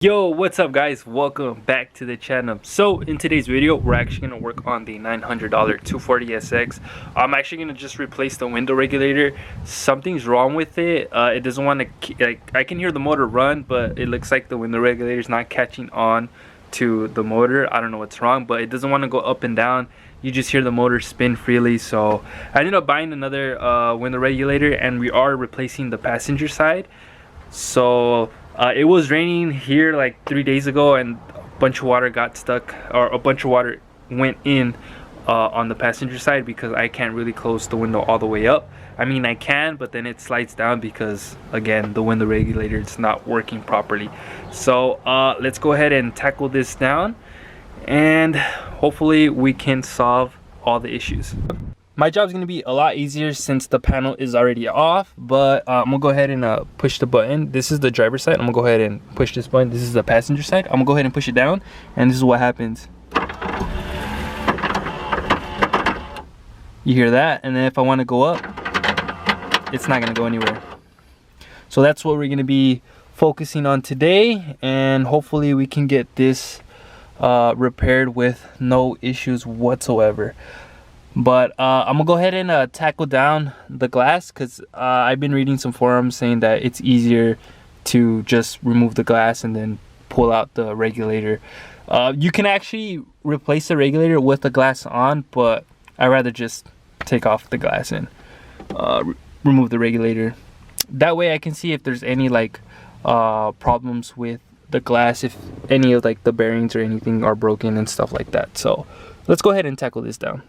Yo, what's up guys? Welcome back to the channel. So in today's video we're actually going to work on the $900 240SX. I'm actually going to just replace the window regulator. Something's wrong with it. It doesn't want to, like, I can hear the motor run, but it looks like the window regulator is not catching on to the motor. I don't know what's wrong, but it doesn't want to go up and down. You just hear the motor spin freely. So I ended up buying another window regulator, and we are replacing the passenger side. So it was raining here like 3 days ago, and a bunch of water got stuck, or a bunch of water went in on the passenger side because I can't really close the window all the way up. I mean, I can, but then it slides down because, again, the window regulator is not working properly. So let's go ahead and tackle this down, and hopefully we can solve all the issues. My job's gonna be a lot easier since the panel is already off, but I'm gonna go ahead and push the button. This is the driver's side. I'm gonna go ahead and push this button. This is the passenger side. I'm gonna go ahead and push it down, and this is what happens. You hear that? And then if I want to go up, it's not gonna go anywhere. So that's what we're gonna be focusing on today, and hopefully we can get this repaired with no issues whatsoever. But I'm gonna go ahead and tackle down the glass, because I've been reading some forums saying that it's easier to just remove the glass and then pull out the regulator. You can actually replace the regulator with the glass on, but I'd rather just take off the glass and remove the regulator. That way I can see if there's any like problems with the glass, if any of like the bearings or anything are broken and stuff like that. So let's go ahead and tackle this down.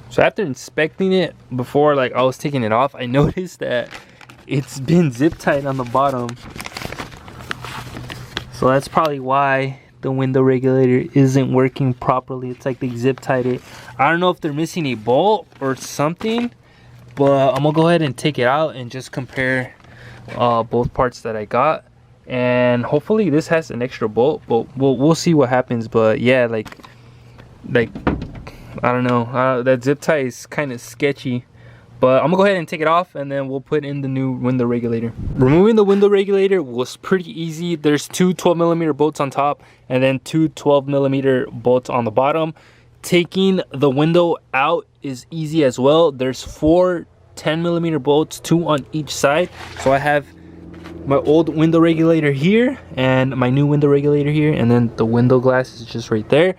So after inspecting it before, like, I was taking it off, I noticed that it's been zip tied on the bottom. So that's probably why the window regulator isn't working properly. It's like they zip tied it. I don't know if they're missing a bolt or something, but I'm gonna go ahead and take it out and just compare both parts that I got. And hopefully this has an extra bolt, but we'll see what happens. But yeah, like I don't know, that zip tie is kind of sketchy, but I'm gonna go ahead and take it off, and then we'll put in the new window regulator. Removing the window regulator was pretty easy. There's two 12mm bolts on top and then two 12mm bolts on the bottom. Taking the window out is easy as well. There's four 10mm bolts, two on each side. So I have my old window regulator here and my new window regulator here, and then the window glass is just right there.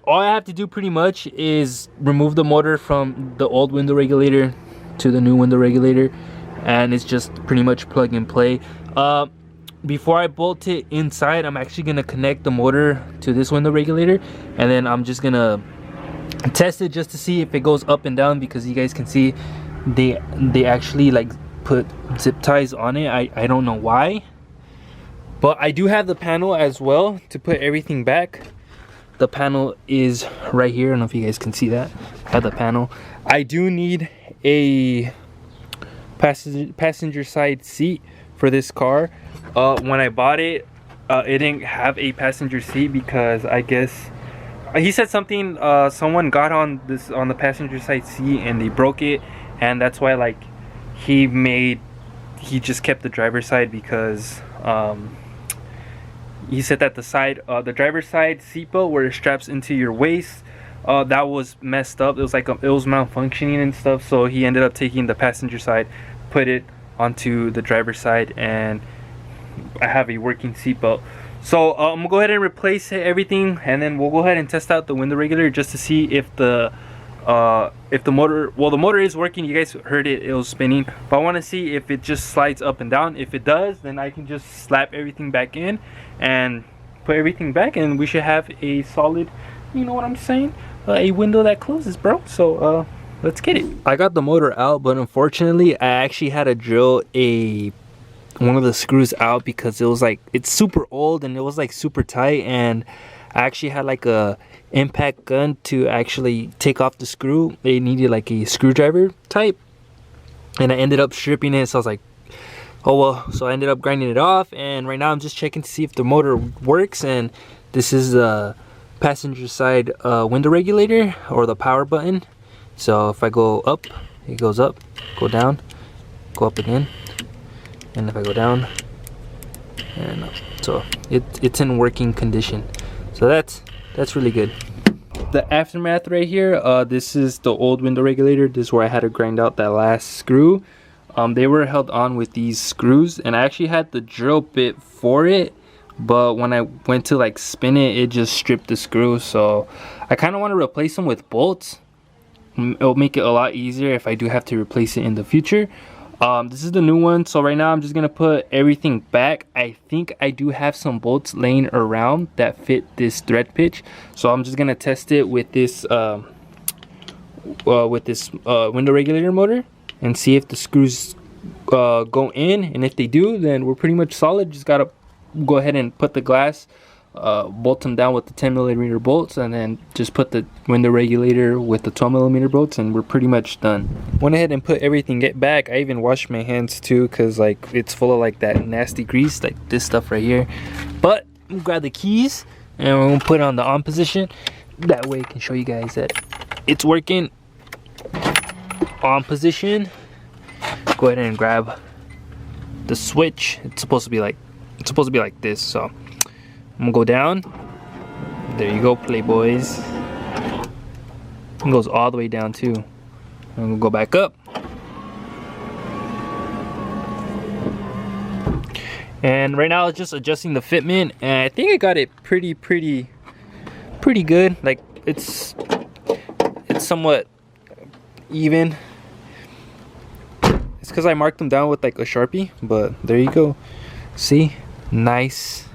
All I have to do pretty much is remove the motor from the old window regulator to the new window regulator, and it's just pretty much plug and play. Before I bolt it inside, I'm actually gonna connect the motor to this window regulator, and then I'm just gonna test it just to see if it goes up and down, because you guys can see they actually like put zip ties on it. I don't know why, but I do have the panel as well to put everything back. The panel is right here. I don't know if you guys can see that. I have the panel. I do need a passenger side seat for this car. When I bought it, it didn't have a passenger seat because I guess he said something, someone got on the passenger side seat and they broke it, and that's why like he just kept the driver's side, because he said that the driver's side seatbelt where it straps into your waist, that was messed up. It was like it was malfunctioning and stuff. So he ended up taking the passenger side, put it onto the driver's side, and I have a working seatbelt. So I'm gonna go ahead and replace everything, and then we'll go ahead and test out the window regulator just to see if the motor, well, the motor is working. You guys heard it was spinning, but I want to see if it just slides up and down. If it does, then I can just slap everything back in and put everything back, and we should have a solid, you know what I'm saying, a window that closes, bro. So let's get it. I got the motor out, but unfortunately I actually had to drill one of the screws out because it was like, it's super old and it was like super tight, and I actually had like a impact gun to actually take off the screw. They needed like a screwdriver type, and I ended up stripping it. So I was like, oh well. So I ended up grinding it off, and right now I'm just checking to see if the motor works. And this is the passenger side window regulator, or the power button. So if I go up, it goes up, go down, go up again, and if I go down and up. so it's in working condition. So that's really good. The aftermath right here, this is the old window regulator. This is where I had to grind out that last screw. They were held on with these screws, and I actually had the drill bit for it, but when I went to like spin it, it just stripped the screw. So I kind of want to replace them with bolts. It'll make it a lot easier if I do have to replace it in the future. This is the new one, so right now I'm just gonna put everything back. I think I do have some bolts laying around that fit this thread pitch, so I'm just gonna test it with this window regulator motor and see if the screws go in, and if they do, then we're pretty much solid. Just gotta go ahead and put the glass, bolt them down with the 10mm bolts, and then just put the window regulator with the 12mm bolts, and we're pretty much done. Went ahead and put everything back. I even washed my hands too, because like it's full of like that nasty grease, like this stuff right here. But we'll grab the keys and we're gonna put it on the on position. That way I can show you guys that it's working. On position. Go ahead and grab the switch. It's supposed to be like this, so I'm gonna go down. There you go, playboys. It goes all the way down too. I'm gonna go back up. And right now it's just adjusting the fitment, and I think I got it pretty good. Like it's somewhat even. It's because I marked them down with like a Sharpie, but there you go. See, nice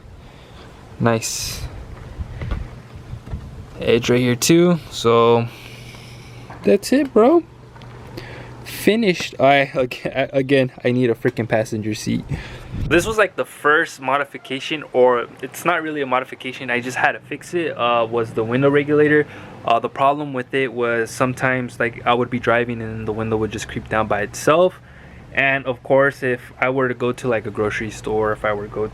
edge right here too. So that's it, bro. Finished. Again, I need a freaking passenger seat. This was like the first modification, or it's not really a modification, I just had to fix it. Was the window regulator. The problem with it was sometimes like I would be driving and the window would just creep down by itself. And of course, if I were to go to like a grocery store, if I were to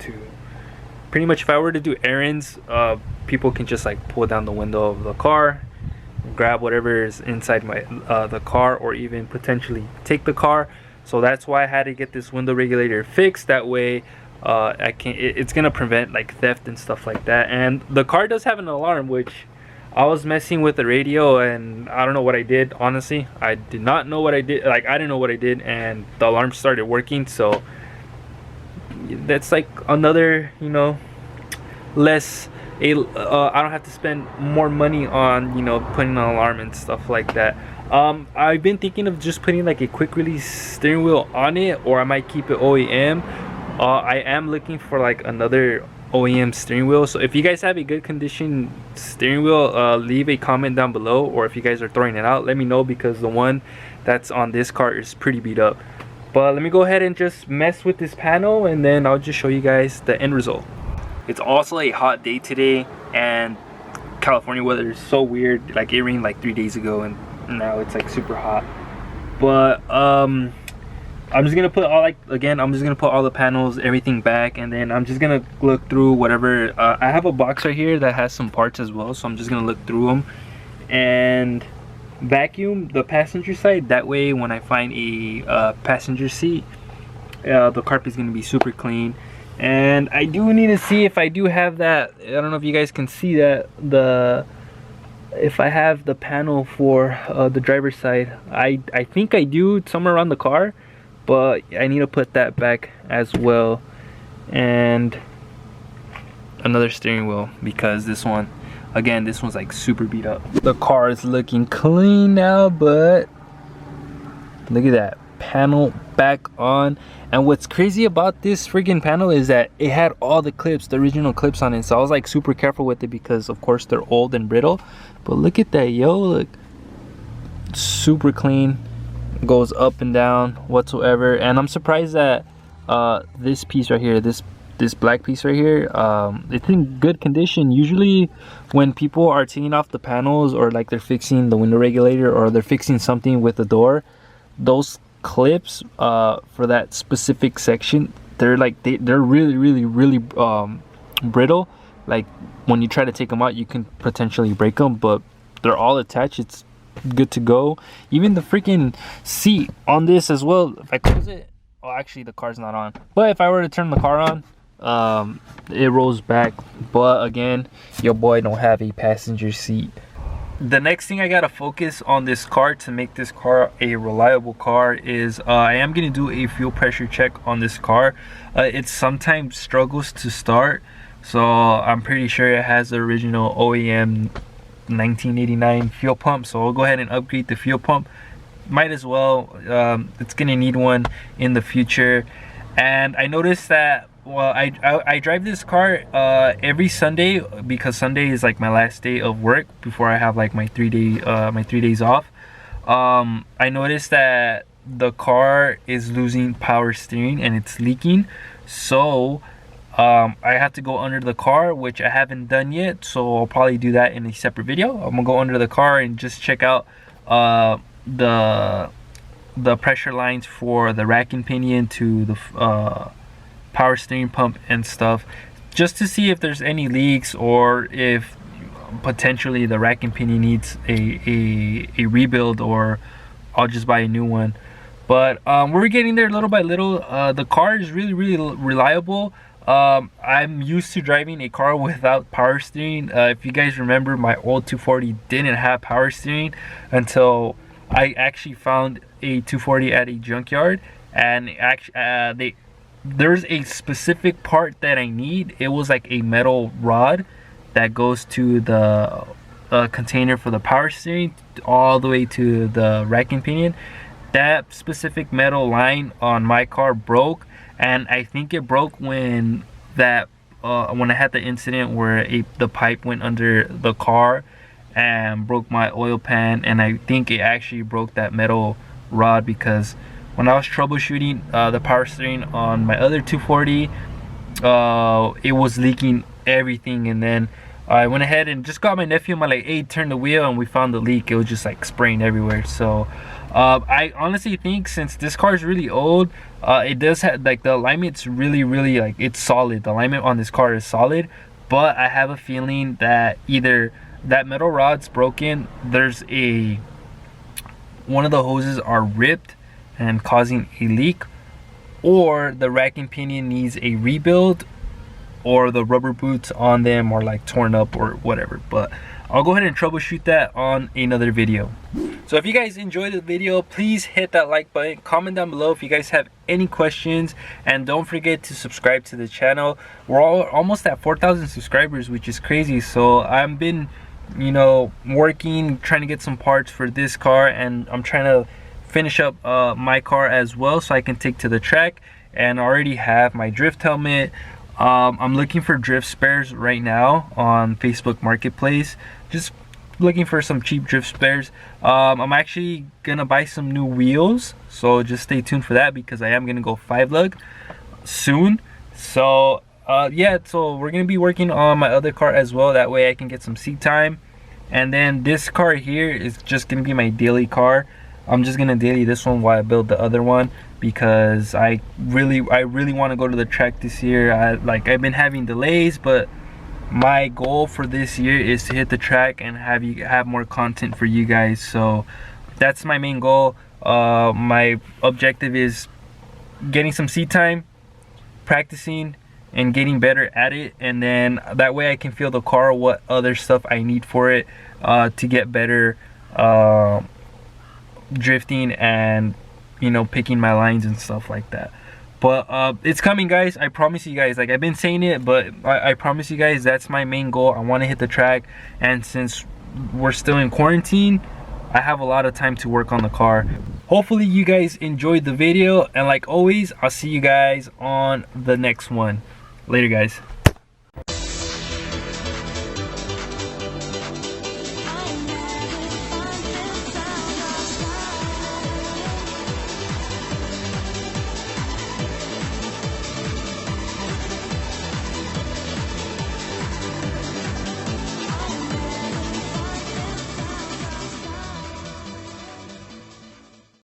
do errands, people can just like pull down the window of the car, grab whatever is inside the car, or even potentially take the car. So that's why I had to get this window regulator fixed. That way it's gonna prevent like theft and stuff like that. And the car does have an alarm, which I was messing with the radio and I don't know what I did. Honestly, I did not know what I did. Like, I didn't know what I did, and the alarm started working. So that's like another, you know, less I don't have to spend more money on, you know, putting an alarm and stuff like that. I've been thinking of just putting like a quick release steering wheel on it, or I might keep it OEM. I am looking for like another OEM steering wheel, so if you guys have a good condition steering wheel, leave a comment down below, or if you guys are throwing it out, let me know, because the one that's on this car is pretty beat up. But let me go ahead and just mess with this panel, and then I'll just show you guys the end result. It's also a hot day today, and California weather is so weird. Like, it rained like 3 days ago, and now it's like super hot. But I'm just gonna put all the panels, everything back, and then I'm just gonna look through whatever. I have a box right here that has some parts as well, so I'm just gonna look through them and vacuum the passenger side. That way, when I find a passenger seat, the carpet is gonna be super clean. And I do need to see if I do have that. I don't know if you guys can see that, if I have the panel for the driver's side. I think I do, somewhere around the car, but I need to put that back as well. And another steering wheel, because this one, again, this one's like super beat up. The car is looking clean now, but look at that panel back on. And what's crazy about this freaking panel is that it had all the clips, the original clips on it, so I was like super careful with it, because of course they're old and brittle. But look at that, yo, look, super clean, goes up and down whatsoever. And I'm surprised that this piece right here, this black piece right here, it's in good condition. Usually when people are taking off the panels, or like they're fixing the window regulator, or they're fixing something with the door, those clips for that specific section, they're like they're really brittle. Like, when you try to take them out, you can potentially break them, but they're all attached. It's good to go. Even the freaking seat on this as well, if I close it, oh, actually the car's not on, but if I were to turn the car on, it rolls back, but again, your boy don't have a passenger seat. The next thing I gotta focus on this car to make this car a reliable car is I am gonna do a fuel pressure check on this car. It sometimes struggles to start, so I'm pretty sure it has the original OEM 1989 fuel pump, so I'll go ahead and upgrade the fuel pump. Might as well. It's gonna need one in the future. And I noticed that, well, I drive this car every Sunday, because Sunday is like my last day of work before I have like my 3 days off. I noticed that the car is losing power steering and it's leaking, so I have to go under the car, which I haven't done yet, so I'll probably do that in a separate video. I'm gonna go under the car and just check out the pressure lines for the rack and pinion to the power steering pump and stuff, just to see if there's any leaks or if potentially the rack and pinion needs a rebuild, or I'll just buy a new one. But we're getting there little by little. The car is really reliable. I'm used to driving a car without power steering. If you guys remember, my old 240 didn't have power steering until I actually found a 240 at a junkyard, and actually there's a specific part that I need. It was like a metal rod that goes to the container for the power steering all the way to the rack and pinion. That specific metal line on my car broke, and I think it broke when I had the incident where the pipe went under the car and broke my oil pan, and I think it actually broke that metal rod, because when I was troubleshooting the power steering on my other 240, it was leaking everything. And then I went ahead and just got my nephew. I'm like, hey, turn the wheel, and we found the leak. It was just like spraying everywhere. So I honestly think, since this car is really old, it does have like the alignment's really like, it's solid. The alignment on this car is solid, but I have a feeling that either that metal rod's broken, there's one of the hoses are ripped and causing a leak, or the rack and pinion needs a rebuild, or the rubber boots on them are like torn up or whatever. But I'll go ahead and troubleshoot that on another video. So if you guys enjoyed the video, please hit that like button, comment down below if you guys have any questions, and don't forget to subscribe to the channel. We're almost at 4,000 subscribers, which is crazy. So I've been, you know, working, trying to get some parts for this car, and I'm trying to finish up my car as well, so I can take to the track. And I already have my drift helmet. I'm looking for drift spares right now on Facebook Marketplace, just looking for some cheap drift spares. I'm actually gonna buy some new wheels, so just stay tuned for that, because I am gonna go 5-lug soon. So yeah, so we're gonna be working on my other car as well, that way I can get some seat time. And then this car here is just gonna be my daily car. I'm just gonna daily this one while I build the other one, because I really want to go to the track this year. I've been having delays, but my goal for this year is to hit the track and have more content for you guys. So that's my main goal. My objective is getting some seat time, practicing, and getting better at it, and then that way I can feel the car, what other stuff I need for it to get better drifting, and, you know, picking my lines and stuff like that. But it's coming, guys. I promise you guys. Like, I've been saying it, but I promise you guys, that's my main goal. I want to hit the track, and since we're still in quarantine, I have a lot of time to work on the car. Hopefully you guys enjoyed the video, and like always, I'll see you guys on the next one. Later, guys.